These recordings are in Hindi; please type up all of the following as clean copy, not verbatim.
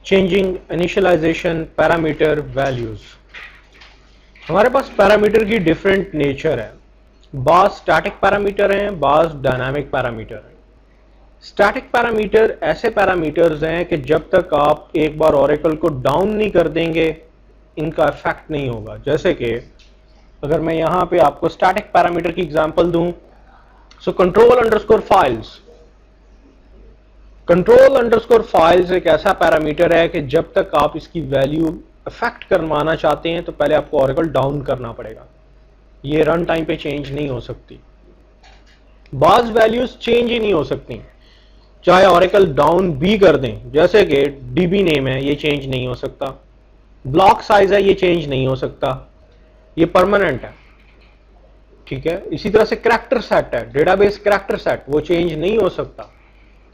Changing initialisation parameter values. हमारे पास पैरामीटर की डिफरेंट नेचर है, बाज स्टैटिक पैरामीटर हैं, बाज डायनामिक पैरामीटर हैं। स्टैटिक पैरामीटर ऐसे पैरामीटर्स हैं कि जब तक आप एक बार ऑरेकल को डाउन नहीं कर देंगे इनका इफेक्ट नहीं होगा। जैसे कि अगर मैं यहां पे आपको स्टैटिक पैरामीटर की एग्जांपल दूं, so control underscore files, control underscore files एक ऐसा पैरामीटर है कि जब तक आप इसकी वैल्यू अफेक्ट करवाना चाहते हैं तो पहले आपको ऑरेकल डाउन करना पड़ेगा, ये रन टाइम पे चेंज नहीं हो सकती। बाज वैल्यूज चेंज ही नहीं हो सकती चाहे ऑरेकल डाउन भी कर दें, जैसे कि डीबी नेम है ये चेंज नहीं हो सकता, ब्लॉक साइज है ये चेंज नहीं हो सकता, ये परमानेंट है। ठीक है, इसी तरह से करैक्टर सेट है, डेटाबेस करैक्टर सेट, वो चेंज नहीं हो सकता,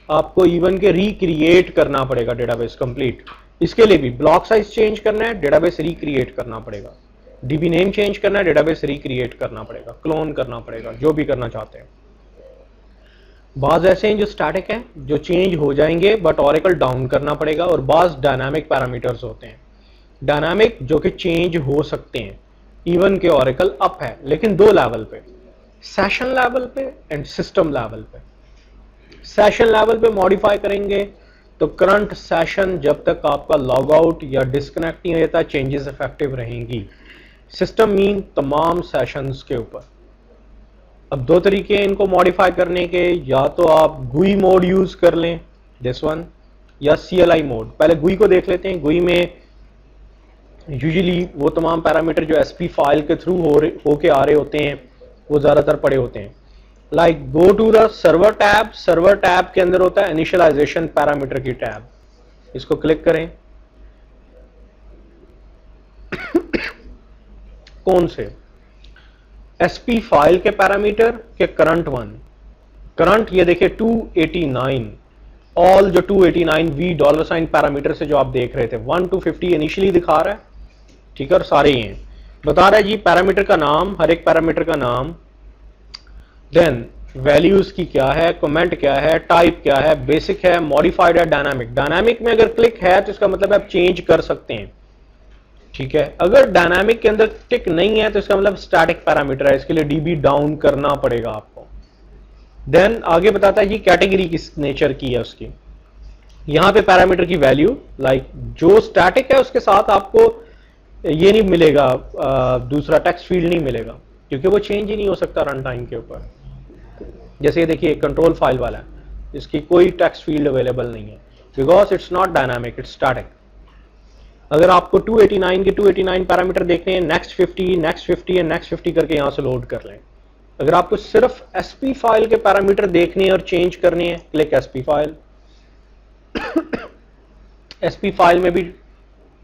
आपको इवन के रिक्रिएट करना पड़ेगा डेटाबेस कंप्लीट। इसके लिए भी ब्लॉक साइज चेंज करना है, डेटाबेस रिक्रिएट करना पड़ेगा, डीबी नेम चेंज करना है, डेटाबेस रिक्रिएट करना पड़ेगा, क्लोन करना पड़ेगा, जो भी करना चाहते हैं। बाज ऐसे हैं जो स्टैटिक हैं, जो चेंज हो जाएंगे बट ऑरेकल डाउन करना पड़ेगा, और बाज डायनामिक पैरामीटर्स होते हैं। डायनामिक जो कि चेंज हो सकते हैं, इवन के ऑरेकल अप है लेकिन दो लेवल पे, सेशन लेवल पे एंड सिस्टम लेवल पे। सेशन लेवल पे मॉडिफाई करेंगे तो करंट सेशन जब तक आपका लॉग आउट या डिस्कनेक्ट नहीं होता चेंजेस इफेक्टिव रहेंगी। सिस्टम मीन तमाम सेशंस के ऊपर। अब दो तरीके हैं इनको मॉडिफाई करने के, या तो आप गुई मोड यूज कर लें दिस वन, या CLI मोड। पहले गुई को देख लेते हैं। गुई में यूजुअली वो तमाम पैरामीटर जो SP फाइल के थ्रू होके आ रहे होते हैं वो ज्यादातर पड़े होते हैं। Like go to the server tab, server tab के अंदर होता है इनिशियलाइजेशन पैरामीटर की टैब, इसको क्लिक करें। कौन से SP फाइल के पैरामीटर के करंट वन, करंट ये देखिए 289, ऑल जो 289 $V पैरामीटर से जो आप देख रहे थे 1 to 50 इनिशियली दिखा रहा है। ठीक है, और सारे ही हैं, बता रहा है जी पैरामीटर का नाम, हर एक पैरामीटर का नाम, देन वैल्यूज की क्या है, कमेंट क्या है, टाइप क्या है, बेसिक है, मॉडिफाइड है, डायनामिक। डायनामिक में अगर क्लिक है तो इसका मतलब आप चेंज कर सकते हैं। ठीक है, अगर डायनामिक के अंदर टिक नहीं है तो इसका मतलब स्टैटिक पैरामीटर है, इसके लिए डीबी डाउन करना पड़ेगा आपको। देन आगे बताता है जी कैटेगरी किस नेचर की है उसकी। यहां पे पैरामीटर की वैल्यू, लाइक जो स्टैटिक है उसके साथ आपको ये नहीं मिलेगा, दूसरा टेक्स्ट फील्ड नहीं मिलेगा क्योंकि वो चेंज ही नहीं हो सकता रन टाइम के ऊपर। जैसे ये देखिए कंट्रोल फाइल वाला है, इसकी कोई टेक्स्ट फील्ड अवेलेबल नहीं है because it's not dynamic, it's static. अगर आपको 289 के 289 पैरामीटर देखने हैं, नेक्स्ट 50 एंड नेक्स्ट 50 करके यहां से लोड कर लें। अगर आपको सिर्फ SP फाइल के पैरामीटर देखने हैं और चेंज करने हैं, click SP file. SP file में भी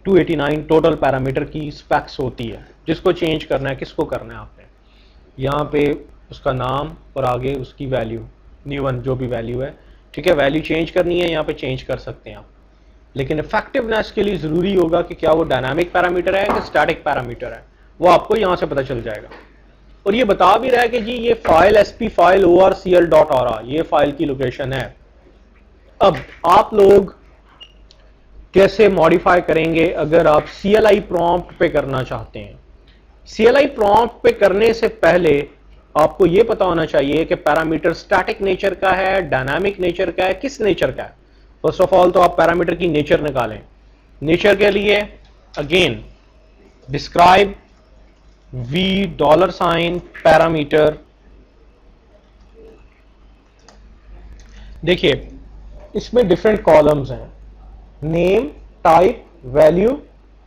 289 टोटल पैरामीटर की स्पेक्स होती है, जिसको चेंज करना है, किसको करना है आपने, यहाँ पे उसका नाम और आगे उसकी वैल्यू, न्यू वन जो भी वैल्यू है। ठीक है, वैल्यू चेंज करनी है, यहाँ पे चेंज कर सकते हैं आप, लेकिन इफेक्टिवनेस के लिए जरूरी होगा कि क्या वो डायनामिक पैरामीटर है कि स्टैटिक पैरामीटर है, वो आपको यहां से पता चल जाएगा। और ये बता भी रहा है कि जी ये फाइल SP फाइल orcl.ora ये फाइल की लोकेशन है। अब आप लोग कैसे मॉडिफाई करेंगे अगर आप CLI प्रॉम्प्ट पे करना चाहते हैं। CLI प्रॉम्प्ट पे करने से पहले आपको यह पता होना चाहिए कि पैरामीटर स्टैटिक नेचर का है, डायनामिक नेचर का है, किस नेचर का है। फर्स्ट ऑफ ऑल तो आप पैरामीटर की नेचर निकालें। नेचर के लिए अगेन डिस्क्राइब $, पैरामीटर। देखिए इसमें डिफरेंट कॉलम्स हैं, name, type, value,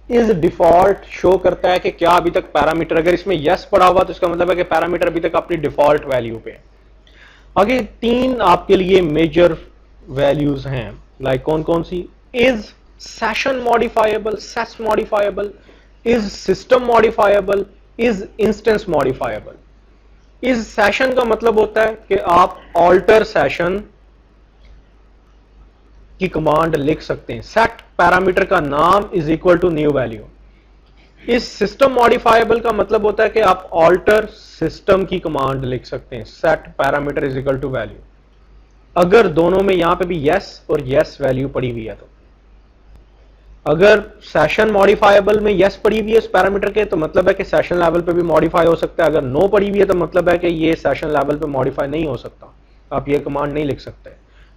is default show करता है कि क्या अभी तक पैरामीटर, अगर इसमें यस पड़ा हुआ तो इसका मतलब है कि पैरामीटर अभी तक अपनी डिफॉल्ट वैल्यू पे है। आगे तीन आपके लिए मेजर वैल्यूज हैं, लाइक कौन कौन सी, is session modifiable, session modifiable, is system modifiable, is instance modifiable. Is session का मतलब होता है कि आप ऑल्टर सेशन की कमांड लिख सकते हैं, सेट पैरामीटर का नाम is equal to new value. इस सिस्टम मॉडिफाइबल का मतलब होता है कि आप ऑल्टर सिस्टम की कमांड लिख सकते हैं, set parameter is equal to value, अगर दोनों में यहां पे भी यस और यस वैल्यू पड़ी हुई है तो। अगर सेशन मॉडिफाइबल में यस पड़ी हुई है इस पैरामीटर के, तो मतलब है कि सेशन लेवल पे भी मॉडिफाई हो सकता है। अगर नो पड़ी हुई है तो मतलब है कि ये सेशन लेवल पे मॉडिफाई नहीं हो सकता, आप ये कमांड नहीं लिख सकते।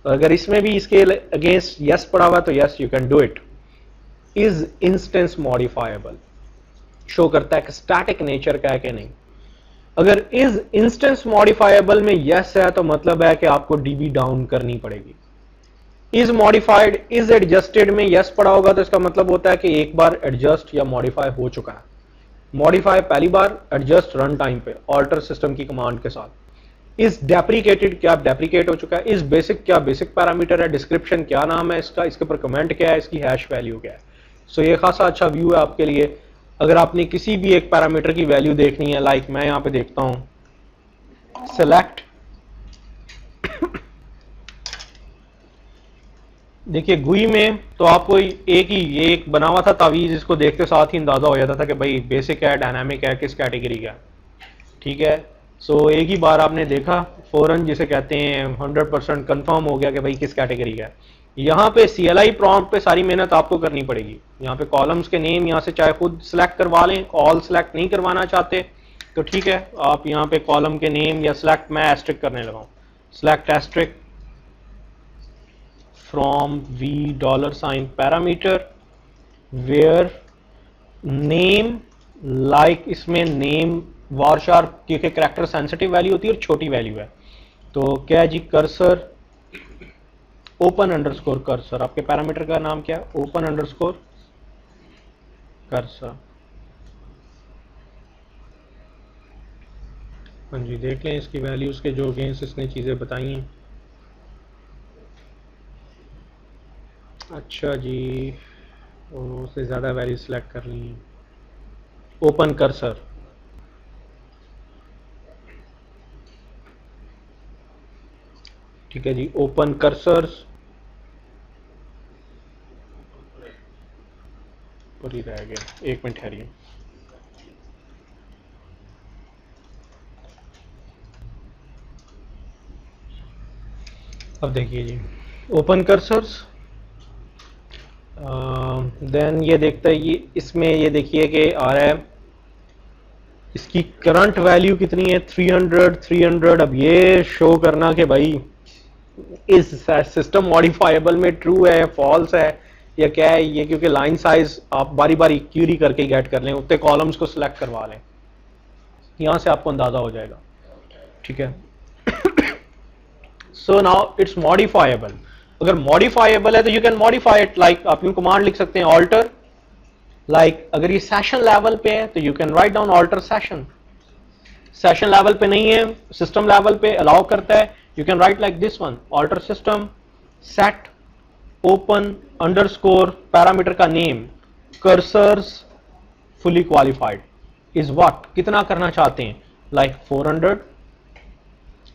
तो अगर इसमें भी इसके अगेंस्ट यस पड़ा हुआ तो yes you can do it. Is instance modifiable show करता है कि स्टैटिक नेचर का है कि नहीं। अगर इज इंस्टेंस मॉडिफाइबल में यस है तो मतलब है कि आपको डीबी डाउन करनी पड़ेगी। इज मॉडिफाइड इज एडजस्टेड में यस पड़ा होगा तो इसका मतलब होता है कि एक बार एडजस्ट या मॉडिफाई हो चुका है। मॉडिफाई पहली बार, एडजस्ट रन टाइम पे ऑल्टर सिस्टम की कमांड के साथ। इज डेप्रीकेटेड क्या डेप्रीकेट हो चुका है। इज बेसिक क्या बेसिक पैरामीटर है। डिस्क्रिप्शन क्या नाम है इसका, इसके ऊपर कमेंट क्या है, इसकी हैश वैल्यू क्या है। सो ये खासा अच्छा व्यू है आपके लिए। अगर आपने किसी भी एक पैरामीटर की वैल्यू देखनी है, लाइक मैं यहां पे देखता हूं सेलेक्ट, देखिए गुई में तो आपको एक ही ये एक बना हुआ था तावीज, इसको देखते साथ ही अंदाजा हो जाता था कि भाई बेसिक है, डायनामिक है, किस कैटेगरी का। ठीक है, सो एक ही बार आपने देखा फौरन, जिसे कहते हैं 100% कंफर्म हो गया कि भाई किस कैटेगरी का है। यहाँ पे CLI प्रॉम्प्ट पे सारी मेहनत आपको करनी पड़ेगी। यहाँ पे कॉलम्स के नेम यहाँ से चाहे खुद सिलेक्ट करवा लें, ऑल सिलेक्ट नहीं करवाना चाहते तो ठीक है, आप यहाँ पे कॉलम के नेम या सिलेक्ट, मैं एस्ट्रिक करने लगा हूँ, select asterisk from $v parameter where name, like इसमें नेम वारशार क्योंकि करेक्टर सेंसिटिव वैल्यू होती है और छोटी वैल्यू है, तो क्या है जी कर्सर ओपन अंडरस्कोर कर्सर। आपके पैरामीटर का नाम क्या है, ओपन अंडरस्कोर कर्सर। हाँ जी, देख लें इसकी वैल्यूज के जो अगेंस्ट इसने चीजें बताई हैं। अच्छा जी, उससे ज़्यादा वैल्यू सिलेक्ट करनी है। ओपन कर्सर, ठीक है जी, ओपन कर्सर पर ही रह गया, एक मिनट ठहरिए। अब देखिए जी, ओपन कर्सर्स, देन ये देखता है, ये इसमें ये देखिए कि आ रहा है इसकी करंट वैल्यू कितनी है, 300। अब ये शो करना कि भाई इस सिस्टम मॉडिफाइबल में ट्रू है, फॉल्स है या क्या है ये, क्योंकि लाइन साइज आप बारी बारी क्यूरी करके गेट कर लें, उतने कॉलम्स को सिलेक्ट करवा लें, यहां से आपको अंदाजा हो जाएगा। ठीक है, सो नाउ इट्स मॉडिफाइबल। अगर मॉडिफाइबल है तो you can modify it, like आप यूं कमांड लिख सकते हैं ऑल्टर, लाइक अगर ये सेशन लेवल पे है तो you can write down alter session. Session level पे नहीं है, सिस्टम लेवल पे अलाउ करता है, you can write like this one, alter system set open underscore parameter का name cursors fully qualified is what, कितना करना चाहते हैं, लाइक 400।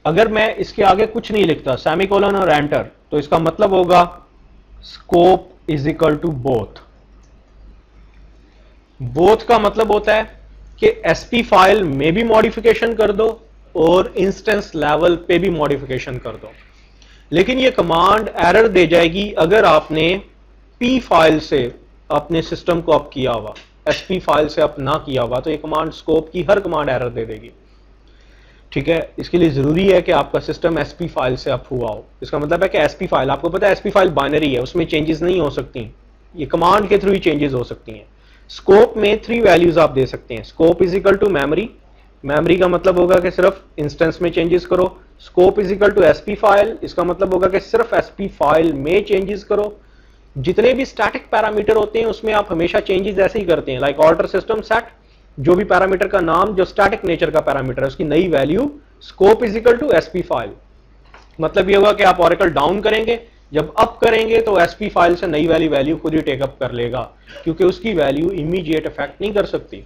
अगर मैं इसके आगे कुछ नहीं लिखता, सेमीकोलन और एंटर, तो इसका मतलब होगा scope is equal to both. Both का मतलब होता है कि एसपी फाइल में भी मॉडिफिकेशन कर दो और इंस्टेंस लेवल पे भी मॉडिफिकेशन कर दो। लेकिन ये कमांड एरर दे जाएगी अगर आपने पी फाइल से अपने सिस्टम को अप किया हुआ, एसपी फाइल से अप ना किया हुआ, तो ये कमांड स्कोप की हर कमांड एरर दे देगी। ठीक है, इसके लिए जरूरी है कि आपका सिस्टम एसपी फाइल से अप हुआ हो। इसका मतलब है कि एसपी फाइल, आपको पता है एसपी फाइल बाइनरी है, उसमें चेंजेस नहीं हो सकती, ये कमांड के थ्रू ही चेंजेस हो सकती हैं। स्कोप में 3 वैल्यूज आप दे सकते हैं। Scope is equal to memory, memory का मतलब होगा कि सिर्फ इंस्टेंस में चेंजेस करो। Scope is equal to SP file, इसका मतलब होगा कि सिर्फ एसपी फाइल में चेंजेस करो। जितने भी स्टैटिक पैरामीटर होते हैं उसमें आप हमेशा चेंजेस ऐसे ही करते हैं, लाइक ऑल्टर सिस्टम सेट, जो भी पैरामीटर का नाम जो स्टैटिक नेचर का पैरामीटर है उसकी नई value scope is equal to SP file. मतलब ये होगा कि आप ऑरेकल डाउन करेंगे, जब अप करेंगे तो एसपी फाइल से नई वाली वैल्यू खुद ही टेकअप कर लेगा, क्योंकि उसकी वैल्यू इमीडिएट इफेक्ट नहीं कर सकती।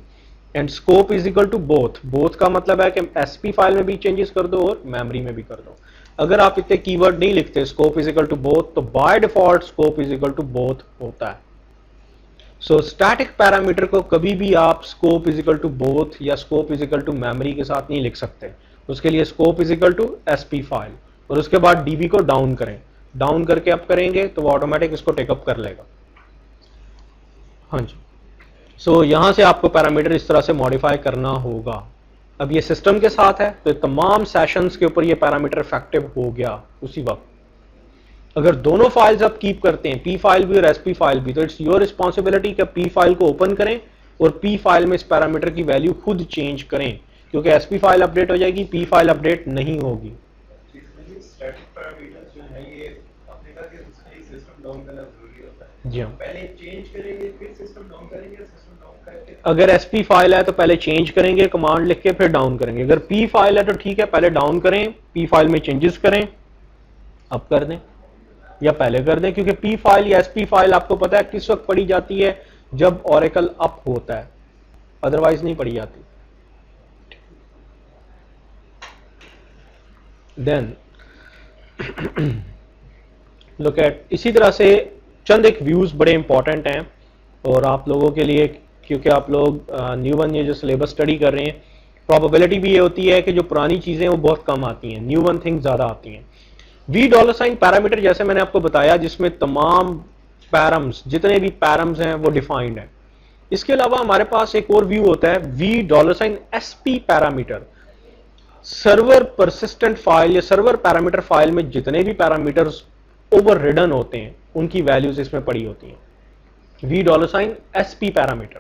And scope is equal to both, both का मतलब है कि एसपी फाइल में भी चेंजेस कर दो और मेमोरी में भी कर दो। अगर आप इतने कीवर्ड नहीं लिखते scope is equal to both, तो by default scope is equal to both होता है। सो स्टैटिक पैरामीटर को कभी भी आप scope is equal to both या scope is equal to memory के साथ नहीं लिख सकते। उसके लिए scope is equal to SP file और उसके बाद डीबी को डाउन करें, डाउन करके अप करेंगे तो वो ऑटोमेटिक इसको टेकअप कर लेगा। हाँ जी। सो यहां से आपको पैरामीटर इस तरह से मॉडिफाई करना होगा। अब ये सिस्टम के साथ है तो तमाम सेशंस के ऊपर ये पैरामीटर इफेक्टिव हो गया उसी वक्त। अगर दोनों फाइल्स आप कीप करते हैं, पी फाइल भी और एसपी फाइल भी, तो इट्स योर रिस्पॉन्सिबिलिटी कि पी फाइल को ओपन करें और पी फाइल में इस पैरामीटर की वैल्यू खुद चेंज करें, क्योंकि एसपी फाइल अपडेट हो जाएगी, पी फाइल अपडेट नहीं होगी। जी हाँ, पहले चेंज करेंगे फिर सिस्टम डाउन करेंगे, सिस्टम डाउन करके अगर एसपी फाइल है तो पहले चेंज करेंगे, कमांड लिख के फिर डाउन करेंगे। अगर पी फाइल है तो ठीक है, पहले डाउन करें, पी फाइल में चेंजेस करें, अब कर दें या पहले कर दें, क्योंकि पी फाइल या एसपी फाइल आपको पता है किस वक्त पढ़ी जाती है, जब ओरेकल अप होता है, अदरवाइज नहीं पढ़ी जाती। देन लुक एट, इसी तरह से चंद एक व्यूज बड़े इंपॉर्टेंट हैं और आप लोगों के लिए, क्योंकि आप लोग न्यू वन ये जो सिलेबस स्टडी कर रहे हैं, प्रोबेबिलिटी भी ये होती है कि जो पुरानी चीजें वो बहुत कम आती हैं, न्यू वन थिंग्स ज्यादा आती हैं। $, पैरामीटर जैसे मैंने आपको बताया, जिसमें तमाम पैरम्स, जितने भी पैरम्स हैं वो डिफाइंड है। इसके अलावा हमारे पास एक और व्यू होता है $SP parameter. Server persistent file या सर्वर पैरामीटर फाइल में जितने भी पैरामीटर्स ओवर रिडन होते हैं उनकी वैल्यूज इसमें पड़ी होती हैं, $SP पैरामीटर।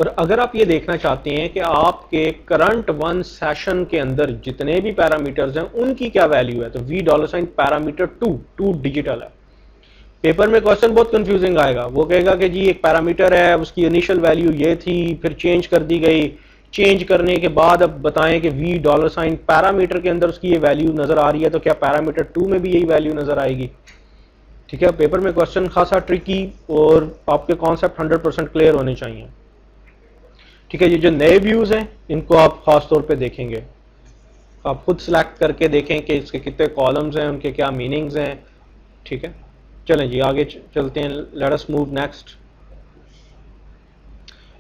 और अगर आप ये देखना चाहते हैं कि आपके करंट वन सेशन के अंदर जितने भी पैरामीटर्स हैं उनकी क्या वैल्यू है, तो $, पैरामीटर 2 डिजिटल है। पेपर में क्वेश्चन बहुत कंफ्यूजिंग आएगा, वो कहेगा कि जी एक पैरामीटर है, उसकी इनिशियल वैल्यू ये थी, फिर चेंज कर दी गई, चेंज करने के बाद अब बताएं कि $, पैरामीटर के अंदर उसकी ये वैल्यू नजर आ रही है, तो क्या पैरामीटर 2 में भी यही वैल्यू नजर आएगी? ठीक है, पेपर में क्वेश्चन खासा ट्रिकी और आपके कॉन्सेप्ट 100% क्लियर होने चाहिए। ठीक है, ये जो नए व्यूज हैं इनको आप खास तौर पे देखेंगे, आप खुद सिलेक्ट करके देखें कि इसके कितने कॉलम्स हैं, उनके क्या मीनिंग्स हैं। ठीक है, चलें जी आगे चलते हैं, let us move next.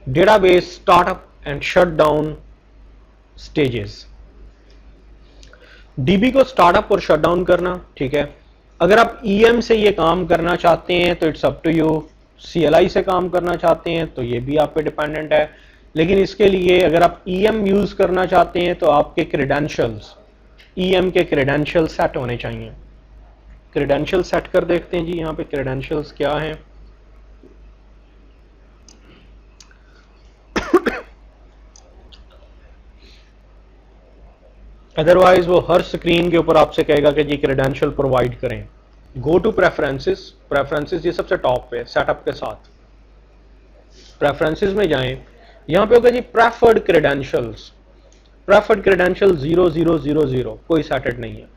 Database startup and shut down stages. DB को स्टार्टअप और शट डाउन करना, ठीक है। अगर आप ईएम से ये काम करना चाहते हैं तो it's up to you, CLI से काम करना चाहते हैं तो ये भी आप पे डिपेंडेंट है, लेकिन इसके लिए अगर आप ईएम यूज करना चाहते हैं तो आपके क्रेडेंशियल्स, ईएम के क्रेडेंशियल सेट होने चाहिए। क्रेडेंशियल सेट कर देखते हैं जी, यहाँ पे क्रेडेंशियल्स क्या हैं। अदरवाइज वो हर स्क्रीन के ऊपर आपसे कहेगा कि जी क्रेडेंशियल प्रोवाइड करें। गो टू प्रेफरेंसेस, प्रेफरेंसेस ये सबसे टॉप पे सेटअप के साथ, प्रेफरेंसेस में जाएं, यहां पे होगा जी प्रेफर्ड क्रेडेंशियल्स, प्रेफर्ड क्रेडेंशियल 0000, कोई सेटेड नहीं है।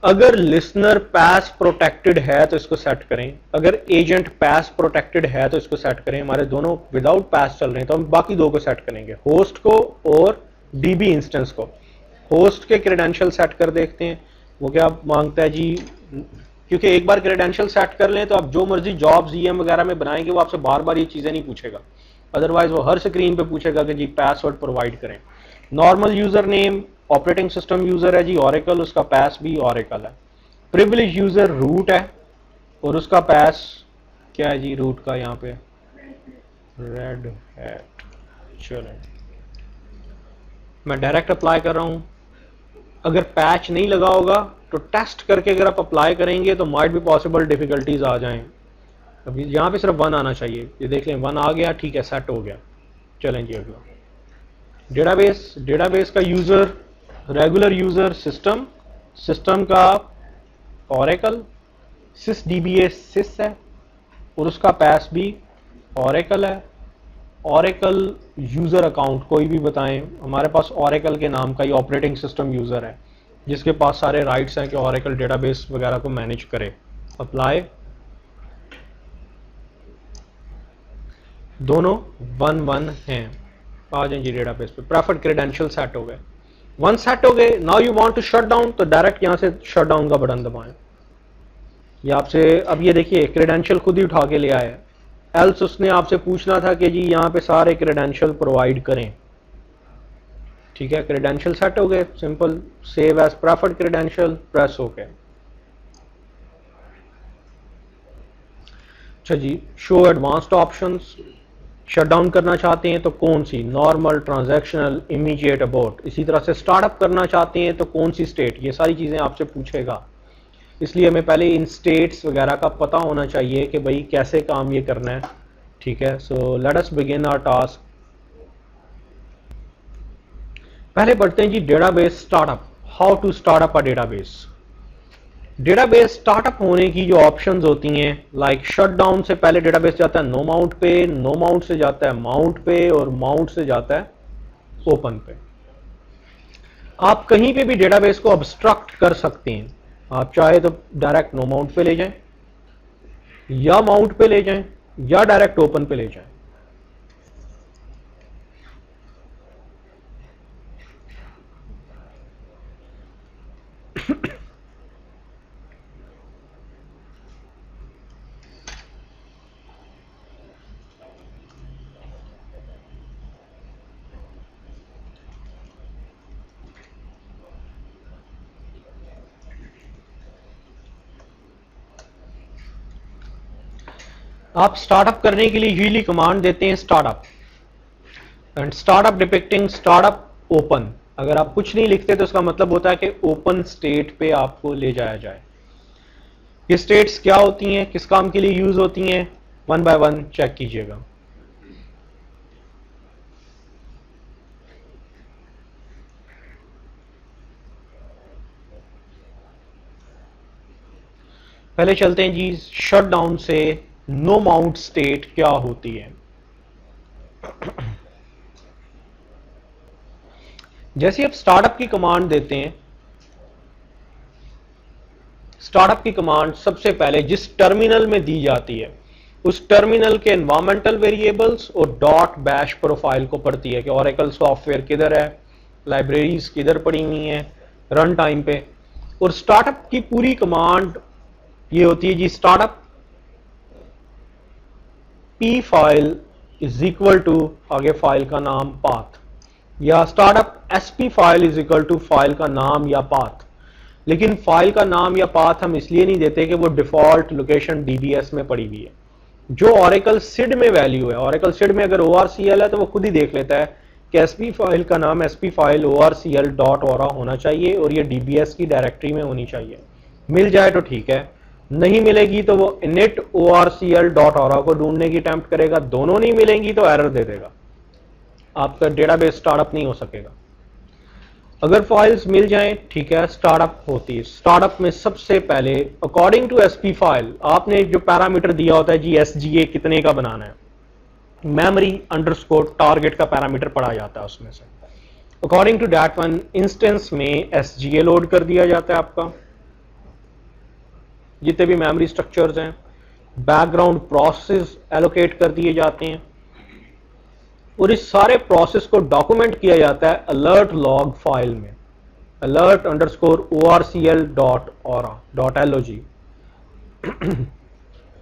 अगर लिसनर पास प्रोटेक्टेड है तो इसको सेट करें, अगर एजेंट पास प्रोटेक्टेड है तो इसको सेट करें। हमारे दोनों विदाउट पास चल रहे हैं तो हम बाकी दो को सेट करेंगे, होस्ट को और डीबी इंस्टेंस को। होस्ट के क्रेडेंशियल सेट कर देखते हैं, वो क्या मांगता है जी, क्योंकि एक बार क्रेडेंशियल सेट कर लें तो आप जो मर्जी जॉब्स ईएम वगैरह में बनाएंगे वो आपसे बार बार ये चीजें नहीं पूछेगा, अदरवाइज वो हर स्क्रीन पे पूछेगा कि जी पासवर्ड प्रोवाइड करें। Normal user name operating system user है जी ओरेकल, उसका पास भी ओरेकल है। प्रिविलेज यूजर रूट है और उसका पास क्या है जी रूट का, यहाँ पे रेड हैट। चलो मैं डायरेक्ट अप्लाई कर रहा हूं, अगर पैच नहीं लगा होगा तो टेस्ट करके अगर आप अप्लाई करेंगे तो माइट भी पॉसिबल डिफिकल्टीज आ जाएं। अभी यहाँ पे सिर्फ 1 आना चाहिए, ये देख लें 1 आ गया, ठीक है सेट हो गया। चलें जी अगला डेटाबेस, डेटाबेस का user regular user system, system का ओरेकल, सिस डीबीएस सिस है और उसका पास भी ओरेकल है। ओरेकल यूजर अकाउंट कोई भी बताएं, हमारे पास ओरेकल के नाम का ही ऑपरेटिंग सिस्टम यूजर है जिसके पास सारे राइट्स हैं कि ओरेकल डेटाबेस वगैरह को मैनेज करे। अप्लाई, दोनों 1 हैं। आ जाए जी डेटाबेस पे, प्रेफर्ड क्रेडेंशियल सेट हो गए, 1 सेट हो गए। Now you want to shut down, तो डायरेक्ट यहां से शट डाउन का बटन दबाएं। ये आपसे अब ये देखिए क्रेडेंशियल खुद ही उठा के ले आया, एल्स उसने आपसे पूछना था कि जी यहां पे सारे क्रेडेंशियल प्रोवाइड करें। ठीक है, क्रेडेंशियल सेट हो गए, simple save as preferred credential press हो गए। अच्छा जी, शो एडवांस्ड ऑप्शंस। शटडाउन करना चाहते हैं तो कौन सी, नॉर्मल, ट्रांजैक्शनल, इमीडिएट, अबॉर्ट। इसी तरह से स्टार्टअप करना चाहते हैं तो कौन सी स्टेट, ये सारी चीज़ें आपसे पूछेगा। इसलिए हमें पहले इन स्टेट्स वगैरह का पता होना चाहिए कि भाई कैसे काम ये करना है। ठीक है, so let us begin our task. पहले पढ़ते हैं जी database startup, how to startup a database. Database startup होने की जो ऑप्शंस होती हैं, लाइक शटडाउन से पहले डेटाबेस जाता है नो माउंट पे, नो माउंट से जाता है माउंट पे, और माउंट से जाता है ओपन पे। आप कहीं पे भी डेटाबेस को अब्स्ट्रक्ट कर सकते हैं। आप चाहे तो डायरेक्ट नो माउंट पे ले जाएं, या माउंट पे ले जाएं, या डायरेक्ट ओपन पे ले जाएं। आप स्टार्टअप करने के लिए यूजली कमांड देते हैं startup, and startup depicting startup open. अगर आप कुछ नहीं लिखते तो उसका मतलब होता है कि ओपन स्टेट पे आपको ले जाया जाए। ये स्टेट्स क्या होती हैं, किस काम के लिए यूज होती हैं, वन बाय वन चेक कीजिएगा। पहले चलते हैं जी शटडाउन से नो माउंट स्टेट क्या होती है। जैसे आप स्टार्टअप की कमांड देते हैं, स्टार्टअप की कमांड सबसे पहले जिस टर्मिनल में दी जाती है उस टर्मिनल के एनवायरमेंटल वेरिएबल्स और डॉट बैश प्रोफाइल को पढ़ती है कि ओरेकल सॉफ्टवेयर किधर है, लाइब्रेरीज किधर पड़ी हुई हैं रन टाइम पे। और स्टार्टअप की पूरी कमांड ये होती है जी, startup P file is equal to आगे फाइल का नाम पाथ, या startup SP file is equal to file का नाम या पाथ। लेकिन फाइल का नाम या पाथ हम इसलिए नहीं देते कि वो डिफॉल्ट लोकेशन डीबीएस में पड़ी हुई है। जो ओरेकल सिड में वैल्यू है, ओरेकल सिड में अगर ORCL है तो वो खुद ही देख लेता है कि एसपी फाइल का नाम एसपी फाइल ORCL.ORA होना चाहिए और ये डीबीएस की डायरेक्टरी में होनी चाहिए। मिल जाए तो ठीक है, नहीं मिलेगी तो वो init ORCL.ORA को ढूंढने की अटेम्प्ट करेगा, दोनों नहीं मिलेंगी तो एरर दे देगा, आपका डेटाबेस स्टार्टअप नहीं हो सकेगा। अगर फाइल्स मिल जाएं ठीक है, स्टार्टअप होती है। स्टार्टअप में सबसे पहले अकॉर्डिंग टू एसपी फाइल आपने जो पैरामीटर दिया होता है जी, SGA कितने का बनाना है, मेमोरी अंडरस्कोर टारगेट का पैरामीटर पढ़ा जाता है उसमें से। According to that one instance में SGA लोड कर दिया जाता है आपका, जितने भी मेमोरी स्ट्रक्चर्स हैं। बैकग्राउंड प्रोसेस एलोकेट कर दिए जाते हैं और इस सारे प्रोसेस को डॉक्यूमेंट किया जाता है अलर्ट लॉग फाइल में, alert अंडरस्कोर ORCL.ORA.log।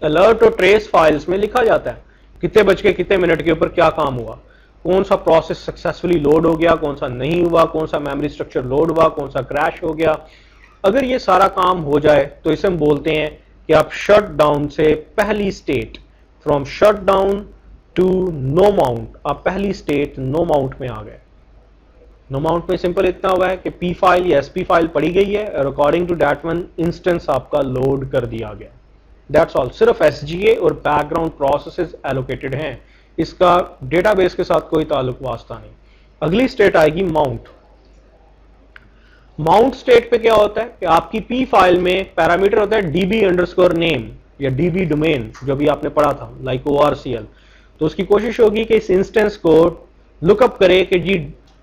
अलर्ट और ट्रेस फाइल्स में लिखा जाता है कितने बज के कितने मिनट के ऊपर क्या काम हुआ, कौन सा प्रोसेस सक्सेसफुली लोड हो गया, कौन सा नहीं हुआ, कौन सा मेमोरी स्ट्रक्चर लोड हुआ, कौन सा क्रैश हो गया। अगर ये सारा काम हो जाए तो इसे हम बोलते हैं कि आप शट डाउन से पहली state, from shut down to no mount, आप पहली स्टेट नो माउंट में आ गए। नो माउंट में सिंपल इतना हुआ है कि पी फाइल या एसपी फाइल पड़ी गई है और according to that one instance आपका लोड कर दिया गया। That's all. सिर्फ SGA और बैकग्राउंड प्रोसेसेस एलोकेटेड हैं, इसका डेटाबेस के साथ कोई ताल्लुक वास्ता नहीं। अगली स्टेट आएगी माउंट। माउंट स्टेट पे क्या होता है कि आपकी पी फाइल में पैरामीटर होता है DB अंडरस्कोर नेम या DB डोमेन, जो भी आपने पढ़ा था लाइक ORCL। तो उसकी कोशिश होगी कि इस इंस्टेंस को लुकअप करे कि जी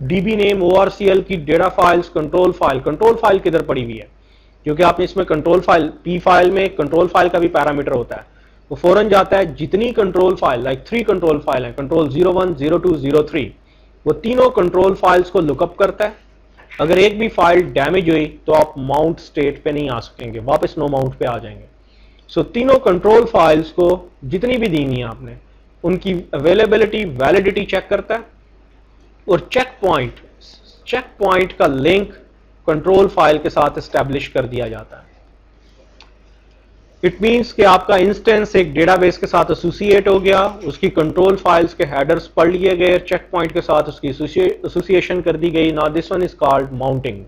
DB नेम ORCL की डेटा फाइल्स कंट्रोल फाइल किधर पड़ी हुई है, क्योंकि आपने इसमें कंट्रोल फाइल, पी फाइल में कंट्रोल फाइल का भी पैरामीटर होता है। वो फौरन जाता है जितनी control file, like 3 control file है, कंट्रोल 01, 02, 03, वो तीनों कंट्रोल फाइल्स को लुकअप करता है। अगर एक भी फाइल डैमेज हुई तो आप माउंट स्टेट पे नहीं आ सकेंगे, वापस नो माउंट पे आ जाएंगे। सो तीनों कंट्रोल फाइल्स को जितनी भी दी हुई है आपने, उनकी अवेलेबिलिटी, वैलिडिटी चेक करता है और चेक पॉइंट का लिंक कंट्रोल फाइल के साथ एस्टैब्लिश कर दिया जाता है। इट मीन्स कि आपका इंस्टेंस एक डेटाबेस के साथ एसोसिएट हो गया, उसकी कंट्रोल फाइल्स के हेडर्स पढ़ लिए गए, चेक पॉइंट के साथ उसकी एसोसिएशन कर दी गई। Now this one is called mounting.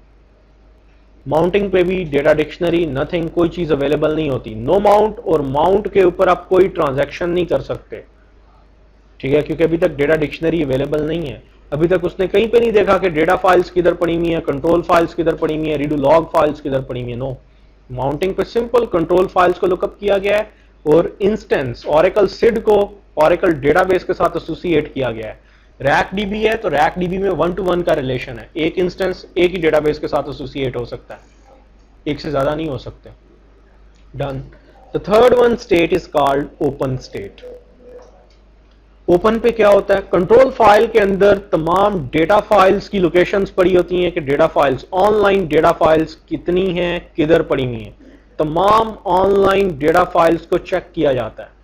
Mounting पे भी डेटा डिक्शनरी नथिंग, कोई चीज अवेलेबल नहीं होती। नो माउंट और माउंट के ऊपर आप कोई ट्रांजैक्शन नहीं कर सकते, ठीक है, क्योंकि अभी तक डेटा डिक्शनरी अवेलेबल नहीं है। अभी तक उसने कहीं पे नहीं देखा कि डेटा फाइल्स किधर पड़ी हुई है, कंट्रोल फाइल्स किधर पड़ी हुई है, रीडू लॉग फाइल्स किधर पड़ी हुई है। नो, माउंटिंग पे सिंपल कंट्रोल फाइल्स को लुकअप किया गया है और इंस्टेंस ऑरेकल सिड को ऑरेकल डेटाबेस के साथ एसोसिएट किया गया है। रैक डीबी है तो रैक डीबी में 1-to-1 का रिलेशन है, एक इंस्टेंस एक ही डेटाबेस के साथ एसोसिएट हो सकता है, एक से ज्यादा नहीं हो सकते। Done. The third one state is called open state. Open पे क्या होता है, कंट्रोल फाइल के अंदर तमाम डेटा फाइल्स की लोकेशंस पड़ी होती हैं कि data files, online data files कितनी हैं, किधर पड़ी हुई हैं। तमाम ऑनलाइन डेटा फाइल्स को चेक किया जाता है।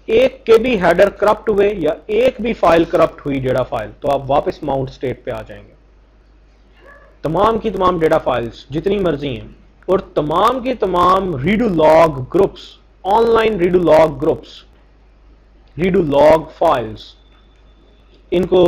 एक के भी हेडर करप्ट हुए या एक भी फाइल करप्ट हुई डेटा फाइल, तो आप वापस माउंट स्टेट पे आ जाएंगे। तमाम की तमाम डेटा फाइल्स जितनी मर्जी हैं और तमाम की तमाम redo log groups, online redo log groups, redo log files, इनको